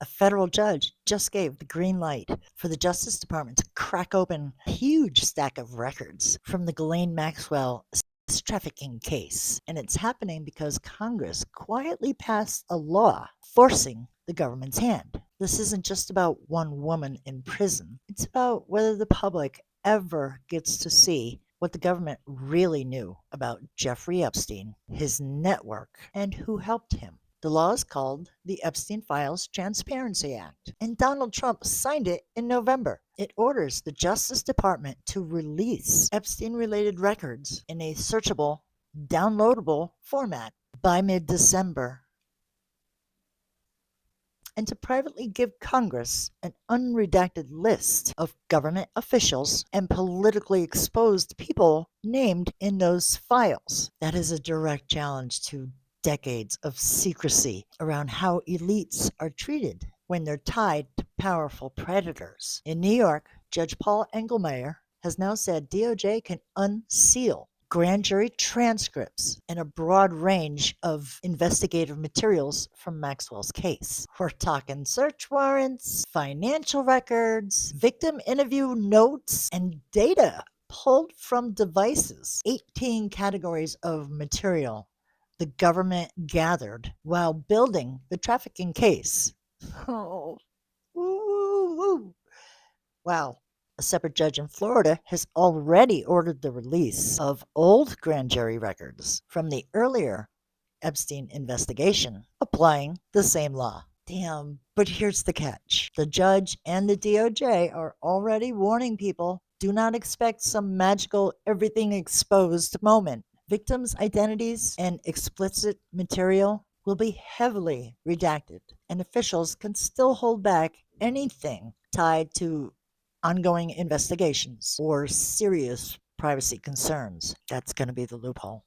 A federal judge just gave the green light for the Justice Department to crack open a huge stack of records from the Ghislaine Maxwell trafficking case. And it's happening because Congress quietly passed a law forcing the government's hand. This isn't just about one woman in prison, it's about whether the public ever gets to see what the government really knew about Jeffrey Epstein, his network, and who helped him. The law is called the Epstein Files Transparency Act, and Donald Trump signed it in November. It orders the Justice Department to release Epstein-related records in a searchable, downloadable format by mid-December, and to privately give Congress an unredacted list of government officials and politically exposed people named in those files. That is a direct challenge to decades of secrecy around how elites are treated when they're tied to powerful predators. In New York, Judge Paul Engelmayer has now said DOJ can unseal grand jury transcripts and a broad range of investigative materials from Maxwell's case. We're talking search warrants, financial records, victim interview notes, and data pulled from devices. 18 categories of material the government gathered while building the trafficking case. Oh, wow. A separate judge in Florida has already ordered the release of old grand jury records from the earlier Epstein investigation, applying the same law. Damn. But here's the catch. The judge and the DOJ are already warning people, do not expect some magical everything exposed moment. Victims' identities and explicit material will be heavily redacted, and officials can still hold back anything tied to ongoing investigations or serious privacy concerns. That's going to be the loophole.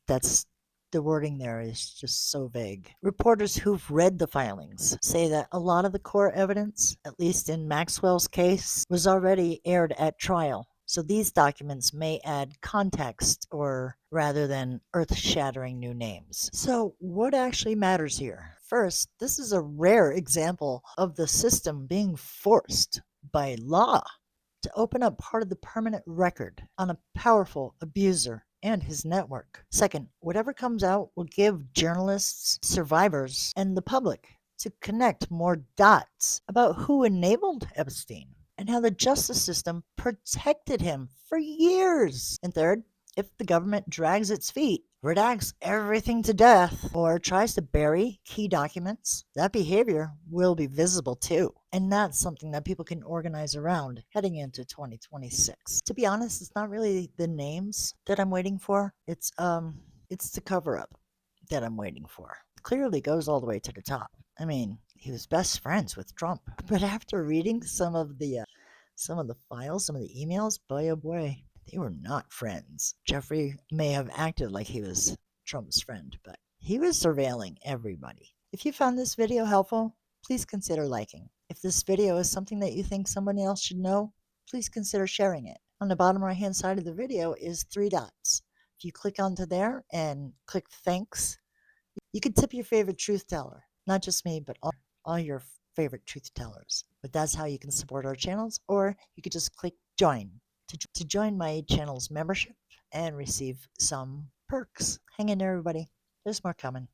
That's the wording there is just so vague. Reporters who've read the filings say that a lot of the core evidence, at least in Maxwell's case, was already aired at trial. So these documents may add context or rather than earth-shattering new names. So what actually matters here? First, this is a rare example of the system being forced by law to open up part of the permanent record on a powerful abuser and his network. Second, whatever comes out will give journalists, survivors, and the public to connect more dots about who enabled Epstein and how the justice system protected him for years. And third, if the government drags its feet, redacts everything to death, or tries to bury key documents, that behavior will be visible too. And that's something that people can organize around heading into 2026. To be honest, it's not really the names that I'm waiting for. It's the cover up that I'm waiting for. Clearly goes all the way to the top. I mean, he was best friends with Trump. But after reading some of the files, some of the emails, boy oh boy, they were not friends. Jeffrey may have acted like he was Trump's friend, but he was surveilling everybody. If you found this video helpful, please consider liking. If this video is something that you think somebody else should know, please consider sharing it. On the bottom right hand side of the video is 3 dots. If you click onto there and click thanks, you can tip your favorite truth teller. Not just me, but all your favorite truth tellers. But that's how you can support our channels, or you could just click join to join my channel's membership and receive some perks. Hang in there, everybody. There's more coming.